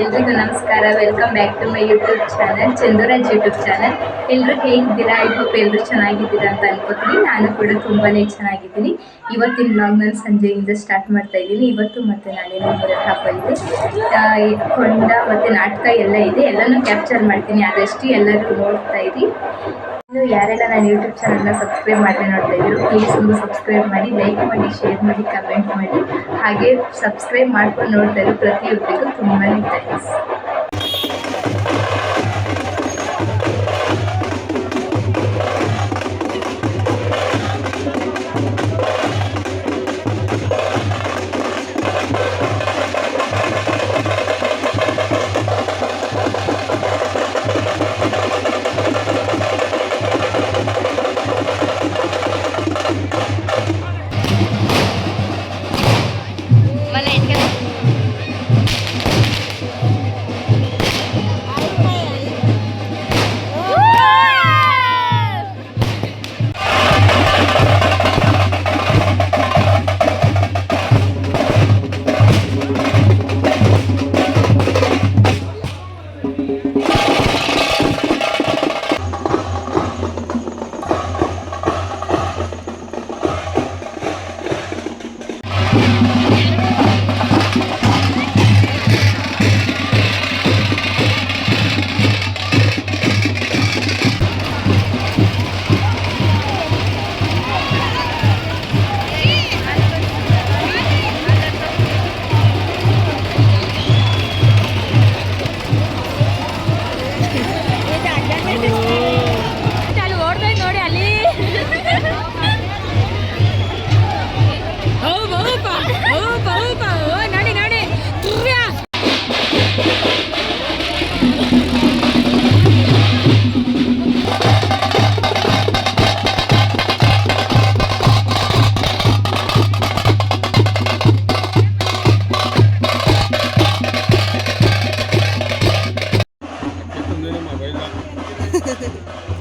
ಎಲ್ರಿಗೂ ನಮಸ್ಕಾರ. Welcome back to my YouTube channel, Chanduraj YouTube channel. ಎಲ್ಲರೂ ಹೇಗಿದ್ದೀರಾ? ಐ ಹೋಪ್ ಎಲ್ಲರೂ ಚೆನ್ನಾಗಿದ್ದೀರಾ ಅಂತ ಅನ್ಕೋತೀನಿ. ನಾನು ಕೂಡ ತುಂಬಾ ಚೆನ್ನಾಗಿದ್ದೀನಿ. ಇವತ್ತಿನ ಬ್ಲಾಗ್ ನಾನು ಸಂಜೆಯಿಂದ ಸ್ಟಾರ್ಟ್ ಮಾಡ್ತಾ ಇದ್ದೀನಿ. ಇವತ್ತು ಮತ್ತು ನಾಳೆನೂ ಮೂರನೇ ಹಬ್ಬ ಇದೆ, ಕೊಂಡ ಮತ್ತು ನಾಟಕ ಎಲ್ಲ ಇದೆ. ಎಲ್ಲನೂ ಕ್ಯಾಪ್ಚರ್ ಮಾಡ್ತೀನಿ. ಆದಷ್ಟು ಎಲ್ಲರೂ ನೋಡ್ತಾ ಇರಿ. ಇನ್ನು ಯಾರೆಲ್ಲ ನಾನು ಯೂಟ್ಯೂಬ್ ಚಾನಲ್ನ ಸಬ್ಸ್ಕ್ರೈಬ್ ಮಾಡಿ ನೋಡ್ತಾ ಇದ್ದೀರೋ ಪ್ಲೀಸ್ ಒಂದು ಸಬ್ಸ್ಕ್ರೈಬ್ ಮಾಡಿ, ಲೈಕ್ ಮಾಡಿ, ಶೇರ್ ಮಾಡಿ, ಕಮೆಂಟ್ ಮಾಡಿ. ಹಾಗೆ ಸಬ್ಸ್ಕ್ರೈಬ್ ಮಾಡ್ಕೊಂಡು ನೋಡ್ತಾ ಇರೋ ಪ್ರತಿಯೊಬ್ಬರಿಗೂ ತುಂಬಾ ಥ್ಯಾಂಕ್ಸ್.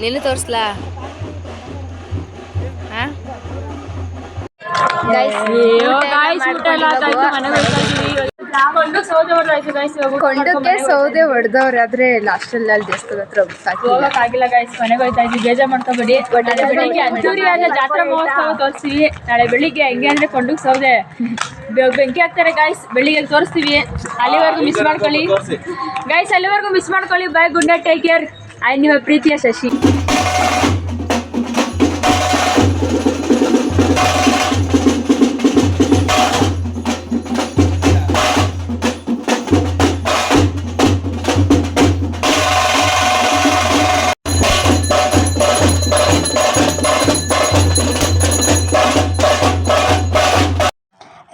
ನಿನ್ನ ತೋರಿಸ್ಲಾ? ಕೊಂಡಕ್ಕೆ ಸೌದೆ ಹೊಡೆದವ್ರೆ, ಆದ್ರೆ ಲಾಸ್ಟಲ್ಲಿ ಅಲ್ಲಿ ದೇವಸ್ಥಾನ ಹತ್ರ ಹೋಗಕ್ಕಾಗಿಲ್ಲ ಗೈಸ್. ಮನೆಗೆ ಹೋಯ್ತಾ ಇದ್ವಿ, ಬೇಜಾರ್ ಮಾಡ್ಕೊಬೇಡಿ. ನಾಳೆ ಬೆಳಿಗ್ಗೆ ಅದ್ದೂರಿಯಾದ ಜಾತ್ರಾ ಮಹೋತ್ಸವ ತೋರಿಸ್ತೀವಿ. ನಾಳೆ ಬೆಳಿಗ್ಗೆ ಹೆಂಗೆ ಅಂದ್ರೆ ಕೊಂಡಕ್ಕೆ ಸೌದೆ ಬೆಂಕಿ ಹಾಕ್ತಾರೆ ಗೈಸ್. ಬೆಳಿಗ್ಗೆ ತೋರಿಸ್ತೀವಿ. ಅಲ್ಲಿವರೆಗೂ ಮಿಸ್ ಮಾಡ್ಕೊಳ್ಳಿ ಗೈಸ್, ಅಲ್ಲಿವರೆಗೂ ಮಿಸ್ ಮಾಡ್ಕೊಳ್ಳಿ. By, good night, take care. ನಿಮ್ಮ ಪ್ರೀತಿಯ ಶಶಿ.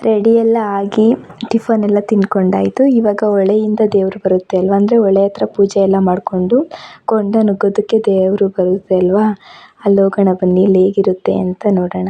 ರೆಡಿ ಎಲ್ಲ ಆಗಿ ಟಿಫನ್ ಎಲ್ಲ ತಿನ್ಕೊಂಡಾಯಿತು. ಇವಾಗ ಹೊಳೆಯಿಂದ ದೇವರು ಬರುತ್ತೆ ಅಲ್ವಾ, ಅಂದರೆ ಹೊಳೆ ಹತ್ರ ಪೂಜೆ ಎಲ್ಲ ಮಾಡಿಕೊಂಡು ಕೊಂಡ ನುಗ್ಗೋದಕ್ಕೆ ದೇವರು ಬರುತ್ತೆ ಅಲ್ವಾ, ಅಲ್ಲಿ ಹೋಗೋಣ ಬನ್ನಿ, ಇಲ್ಲಿ ಹೇಗಿರುತ್ತೆ ಅಂತ ನೋಡೋಣ.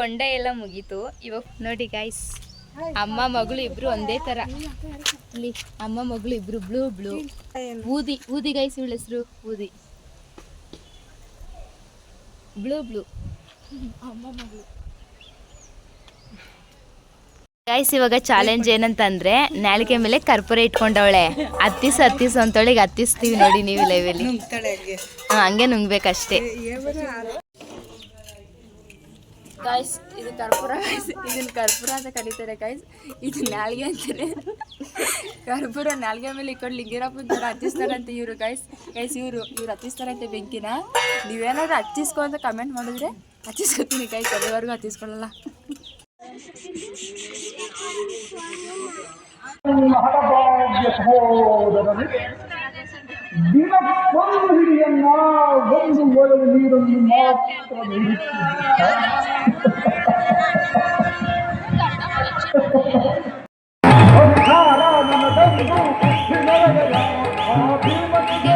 ಕೊಂಡೆ ಎಲ್ಲ ಮುಗೀತು. ಇವಾಗ ನೋಡಿ ಗೈಸ್, ಅಮ್ಮ ಮಗಳು ಇಬ್ರು ಒಂದೇ ತರ. ಇಲ್ಲಿ ಅಮ್ಮ ಮಗಳು ಇಬ್ರು ಬ್ಲೂ ಊದಿ ಗೈಸ್, ಇವಳ ಹೆಸರು ಊದಿ. ಬ್ಲೂ ಅಮ್ಮ ಮಗಳು. ಗೈಸ್ ಇವಾಗ ಚಾಲೆಂಜ್ ಏನಂತಂದ್ರೆ, ನಾಳಿಗೆ ಮೇಲೆ ಕರ್ಪೂರ ಇಟ್ಕೊಂಡವಳೆ. ಹತ್ತಿಸು ಅಂತವಳಿಗೆ ಹತ್ತಿಸ್ತೀವಿ ನೋಡಿ ನೀವು ಲೈವಲ್ಲಿ. ಹಂಗೆ ನುಂಗ್ಬೇಕಷ್ಟೇ. ಗಾಯ್ಸ್ ಇದು ಕರ್ಪೂರ ಗಾಯ್ಸ್, ಇದನ್ನ ಕರ್ಪೂರ ಅಂತ ಕರೀತಾರೆ ಗಾಯ್ಸ್. ಇದು ನಾಲ್ಗೆ ಅಂತಾರೆ. ಕರ್ಪೂರ ನಾಲ್ಗೆ ಮೇಲೆ ಇಟ್ಕೊಂಡು ಲಿಂಗೇರಪ್ಪನ ಥರ ಹತ್ತಿಸ್ತಾರಂತೆ ಇವರು ಗಾಯ್ಸ್. ಇವ್ರು ಹತ್ತಿಸ್ತಾರಂತೆ ಬೆಂಕಿನ. ನೀವೇನಾದ್ರೂ ಹತ್ತಿಸ್ಕೊ ಅಂತ ಕಮೆಂಟ್ ಮಾಡಿದ್ರೆ ಹತ್ತಿಸ್ಕೊತೀನಿ ಗಾಯ್ಸ್, ಅಲ್ಲಿವರೆಗೂ ಹತ್ತಿಸ್ಕೊಳ್ಳಲ್ಲ. ಹಠಭಾಗ್ಯ ಸಹೋದರನೇ, ದಿನಕ್ಕೊಂದು ಹಿಡಿಯನ್ನ ಒಂದು ಒಳಗೆ ನೀರನ್ನು ಮಾತ್ರ ಅಧಿಕಾರ ನನಗೊಂದು ಹಿನ್ನಡೆಯ ಭೀಮನಿಗೆ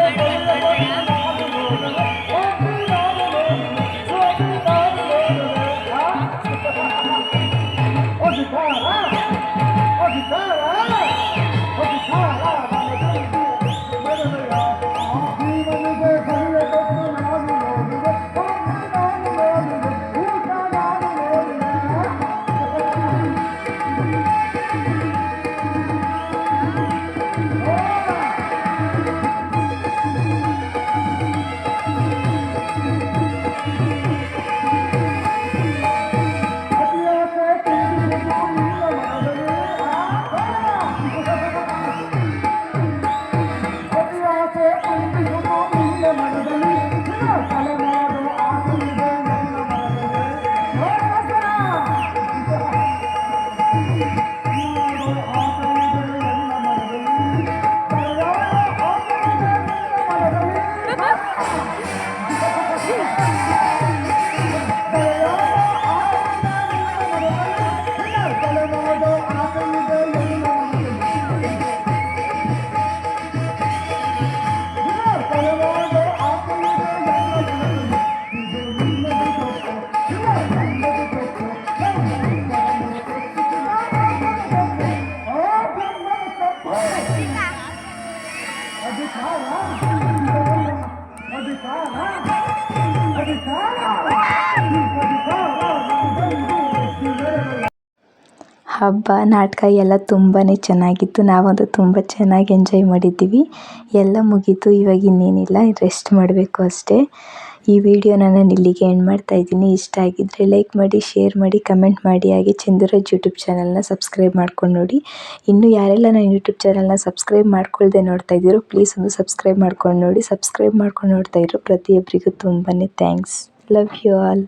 ಹಬ್ಬ ನಾಟಕ ಎಲ್ಲ ತುಂಬಾ ಚೆನ್ನಾಗಿತ್ತು. ನಾವಂತೂ ತುಂಬ ಚೆನ್ನಾಗಿ ಎಂಜಾಯ್ ಮಾಡಿದ್ದೀವಿ. ಎಲ್ಲ ಮುಗೀತು, ಇವಾಗ ಇನ್ನೇನಿಲ್ಲ, ರೆಸ್ಟ್ ಮಾಡಬೇಕು ಅಷ್ಟೇ. ಈ ವಿಡಿಯೋನ ನಾನು ಇಲ್ಲಿಗೆ ಎಂಡ್ ಮಾಡ್ತಾಯಿದ್ದೀನಿ. ಇಷ್ಟ ಆಗಿದ್ದರೆ ಲೈಕ್ ಮಾಡಿ, ಶೇರ್ ಮಾಡಿ, ಕಮೆಂಟ್ ಮಾಡಿ. ಹಾಗೆ ಚಂದುರಾಜ್ ಯೂಟ್ಯೂಬ್ ಚಾನಲ್ನ ಸಬ್ಸ್ಕ್ರೈಬ್ ಮಾಡ್ಕೊಂಡು ನೋಡಿ. ಇನ್ನೂ ಯಾರೆಲ್ಲ ನನ್ನ ಯೂಟ್ಯೂಬ್ ಚಾನಲ್ನ ಸಬ್ಸ್ಕ್ರೈಬ್ ಮಾಡ್ಕೊಳ್ದೆ ನೋಡ್ತಾ ಇದ್ದೀರೋ ಪ್ಲೀಸ್ ಒಂದು ಸಬ್ಸ್ಕ್ರೈಬ್ ಮಾಡ್ಕೊಂಡು ನೋಡಿ. ಸಬ್ಸ್ಕ್ರೈಬ್ ಮಾಡ್ಕೊಂಡು ನೋಡ್ತಾ ಇರೋ ಪ್ರತಿಯೊಬ್ಬರಿಗೂ ತುಂಬಾ ಥ್ಯಾಂಕ್ಸ್. Love you all.